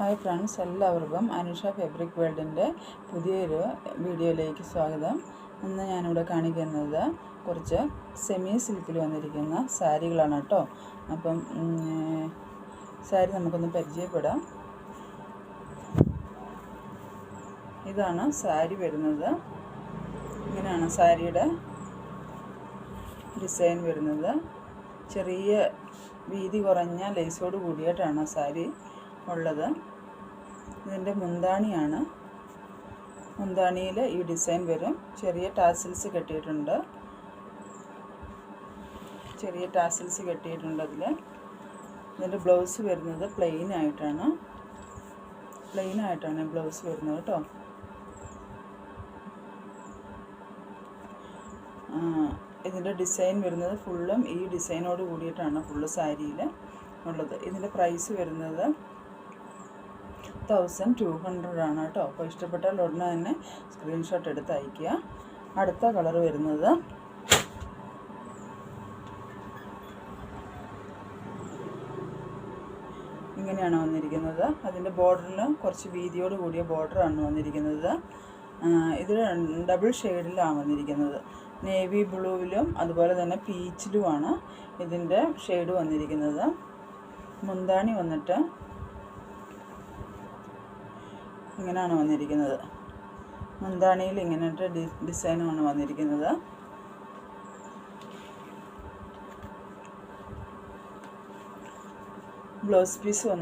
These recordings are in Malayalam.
ഹായ് ഫ്രണ്ട്സ്, എല്ലാവർക്കും അനുഷ ഫാബ്രിക് വേൾഡിൻ്റെ പുതിയൊരു വീഡിയോയിലേക്ക് സ്വാഗതം. ഇന്ന് ഞാനിവിടെ കാണിക്കുന്നത് കുറച്ച് സെമി സിൽക്കിൽ വന്നിരിക്കുന്ന സാരികളാണ് കേട്ടോ. അപ്പം സാരി നമുക്കൊന്ന് പരിചയപ്പെടാം. ഇതാണ് സാരി വരുന്നത്. ഇങ്ങനെയാണ് സാരിയുടെ ഡിസൈൻ വരുന്നത്. ചെറിയ വീതി കുറഞ്ഞ ലേസോട് കൂടിയിട്ടാണ് സാരി ഉള്ളത്. ഇതിൻ്റെ മുന്താണിയാണ്. മുന്താണിയിൽ ഈ ഡിസൈൻ വരും. ചെറിയ ടാസിൽസ് കെട്ടിയിട്ടുണ്ട്. അതിൽ ഇതിൻ്റെ ബ്ലൗസ് വരുന്നത് പ്ലെയിൻ ആയിട്ടാണ് ബ്ലൗസ് വരുന്നത് കേട്ടോ. ഇതിൻ്റെ ഡിസൈൻ വരുന്നത് ഫുള്ളും ഈ ഡിസൈനോട് കൂടിയിട്ടാണ് ഫുള്ള് സാരിയിൽ ഉള്ളത്. ഇതിൻ്റെ പ്രൈസ് വരുന്നത് 1200 ആണ് കേട്ടോ. അപ്പോൾ ഇഷ്ടപ്പെട്ടാൽ ഉടനെ തന്നെ സ്ക്രീൻഷോട്ട് എടുത്ത് അയയ്ക്കുക. അടുത്ത കളർ വരുന്നത് ഇങ്ങനെയാണ് വന്നിരിക്കുന്നത്. അതിൻ്റെ ബോർഡറിൽ കുറച്ച് വീതിയോട് കൂടിയ ബോർഡറാണ് വന്നിരിക്കുന്നത്. ഇത് ഡബിൾ ഷെയ്ഡിലാണ് വന്നിരിക്കുന്നത്. നേവി ബ്ലൂവിലും അതുപോലെ തന്നെ പീച്ചിലുമാണ് ഇതിൻ്റെ ഷെയ്ഡ് വന്നിരിക്കുന്നത്. മുന്താണി വന്നിട്ട് ഇങ്ങനെയാണ് വന്നിരിക്കുന്നത്. മുന്താണിയിൽ ഇങ്ങനത്തെ ഡിസൈനാണ് വന്നിരിക്കുന്നത്. ബ്ലൗസ് പീസ്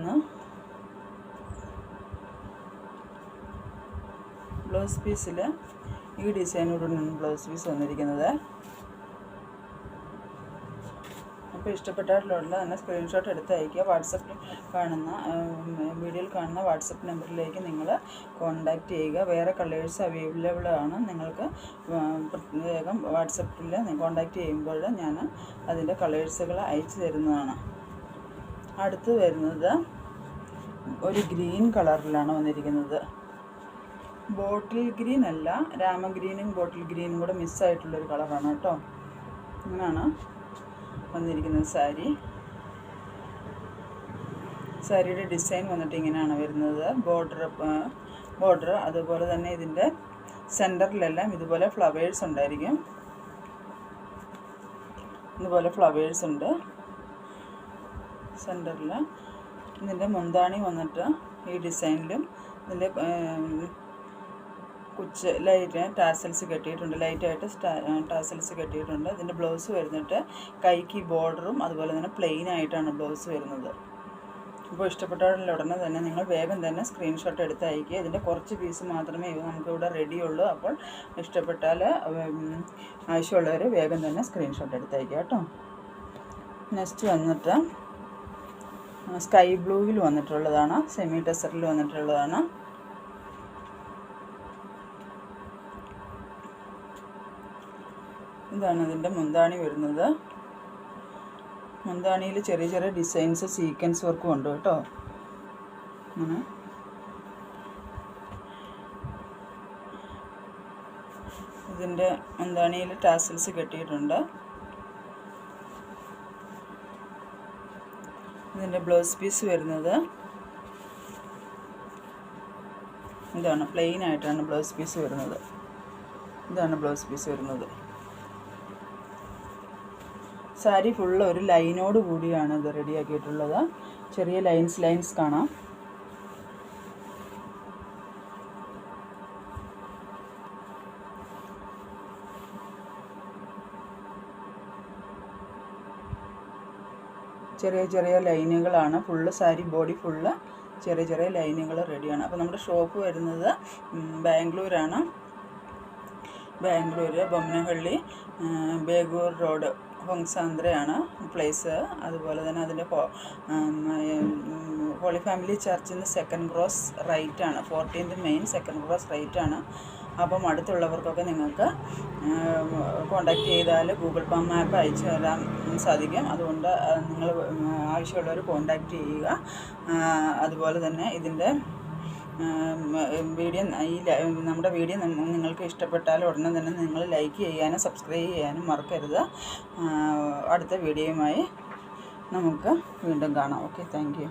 ബ്ലൗസ് പീസിൽ ഈ ഡിസൈനോടാണ് ബ്ലൗസ് പീസ് വന്നിരിക്കുന്നത്. അപ്പോൾ ഇഷ്ടപ്പെട്ടാലുള്ള തന്നെ സ്ക്രീൻഷോട്ട് എടുത്ത് അയയ്ക്കുക. വാട്സപ്പിൽ വീഡിയോയിൽ കാണുന്ന വാട്സപ്പ് നമ്പറിലേക്ക് നിങ്ങൾ കോൺടാക്റ്റ് ചെയ്യുക. വേറെ കളേഴ്സ് അവൈലബിൾ ആണ്. നിങ്ങൾക്ക് പ്രത്യേകം വാട്സപ്പിൽ കോൺടാക്റ്റ് ചെയ്യുമ്പോൾ ഞാൻ അതിൻ്റെ കളേഴ്സുകൾ അയച്ചു തരുന്നതാണ്. അടുത്ത് വരുന്നത് ഒരു ഗ്രീൻ കളറിലാണ് വന്നിരിക്കുന്നത്. ബോട്ടിൽ ഗ്രീൻ അല്ല, രാമഗ്രീനും ബോട്ടിൽ ഗ്രീനും കൂടെ മിസ്സായിട്ടുള്ളൊരു കളറാണ് കേട്ടോ. ഇങ്ങനെയാണ് വന്നിരിക്കുന്നത് സാരിയുടെ ഡിസൈൻ വന്നിട്ട് ഇങ്ങനെയാണ് വരുന്നത്. ബോർഡർ അതുപോലെ തന്നെ ഇതിൻ്റെ സെൻറ്ററിലെല്ലാം ഇതുപോലെ ഫ്ലവേഴ്സ് ഉണ്ടായിരിക്കും. ഇതുപോലെ ഫ്ലവേഴ്സ് ഉണ്ട് സെൻറ്ററിൽ. ഇതിൻ്റെ മുന്താണി വന്നിട്ട് ഈ ഡിസൈനിലും ഇതിൻ്റെ കുച്ച് ലൈറ്റ് ടാസൽസ് കെട്ടിയിട്ടുണ്ട്. ലൈറ്റായിട്ട് ടാസൽസ് കെട്ടിയിട്ടുണ്ട്. ഇതിൻ്റെ ബ്ലൗസ് വരുന്നിട്ട് കൈക്ക് ബോർഡറും അതുപോലെ തന്നെ പ്ലെയിൻ ആയിട്ടാണ് ബ്ലൗസ് വരുന്നത്. അപ്പോൾ ഇഷ്ടപ്പെട്ടാലുള്ള ഉടനെ തന്നെ നിങ്ങൾ വേഗം തന്നെ സ്ക്രീൻഷോട്ട് എടുത്ത് അയയ്ക്കുക. ഇതിൻ്റെ കുറച്ച് പീസ് മാത്രമേ നമുക്കിവിടെ റെഡിയുള്ളൂ. അപ്പോൾ ഇഷ്ടപ്പെട്ടാൽ ആവശ്യമുള്ളവർ വേഗം തന്നെ സ്ക്രീൻഷോട്ട് എടുത്ത് അയയ്ക്കുക കേട്ടോ. നെക്സ്റ്റ് വന്നിട്ട് സ്കൈ ബ്ലൂവിൽ വന്നിട്ടുള്ളതാണ്. സെമി ടെസറിൽ വന്നിട്ടുള്ളതാണ്. ഇതാണ് ഇതിൻ്റെ മുന്താണി വരുന്നത്. മുന്താണിയിൽ ചെറിയ ചെറിയ ഡിസൈൻസ് സീക്വൻസ് വർക്കും ഉണ്ട് കേട്ടോ. അങ്ങനെ ഇതിൻ്റെ മുന്താണിയിൽ ടാസൽസ് കെട്ടിയിട്ടുണ്ട്. ഇതിൻ്റെ ബ്ലൗസ് പീസ് വരുന്നത് ഇതാണ്. പ്ലെയിൻ ആയിട്ടാണ് ബ്ലൗസ് പീസ് വരുന്നത്. ഇതാണ് ബ്ലൗസ് പീസ് വരുന്നത്. സാരി ഫുള്ള് ഒരു ലൈനോട് കൂടിയാണ് ഇത് റെഡിയാക്കിയിട്ടുള്ളത്. ചെറിയ ലൈൻസ് കാണാം. ചെറിയ ലൈനുകളാണ്. ഫുള്ള് സാരി ബോഡി ഫുള്ള് ചെറിയ ലൈനുകൾ റെഡിയാണ്. അപ്പോൾ നമ്മുടെ ഷോപ്പ് വരുന്നത് ബാംഗ്ലൂരാണ്. ബൊമ്മനഹള്ളി ബേഗൂർ റോഡ് ഹൊങ്സാന്ദ്രയാണ് പ്ലേസ്. അതുപോലെ തന്നെ അതിൻ്റെ ഹോളി ഫാമിലി ചർച്ചിൽ സെക്കൻഡ് ക്രോസ് റൈറ്റാണ്. 14th മെയിൻ സെക്കൻഡ് ക്രോസ് റൈറ്റാണ്. അപ്പം അടുത്തുള്ളവർക്കൊക്കെ നിങ്ങൾക്ക് കോണ്ടാക്ട് ചെയ്താൽ ഗൂഗിൾ മാപ്പ് അയച്ചു തരാൻ സാധിക്കും. അതുകൊണ്ട് നിങ്ങൾ ആവശ്യമുള്ളവർ കോണ്ടാക്ട് ചെയ്യുക. അതുപോലെ തന്നെ ഇതിൻ്റെ നമ്മുടെ വീഡിയോ നിങ്ങൾക്ക് ഇഷ്ടപ്പെട്ടാൽ ഉടനെ തന്നെ നിങ്ങൾ ലൈക്ക് ചെയ്യാനും സബ്സ്ക്രൈബ് ചെയ്യാനും മറക്കരുത്. അടുത്ത വീഡിയോയുമായി നമുക്ക് വീണ്ടും കാണാം. Okay, thank you.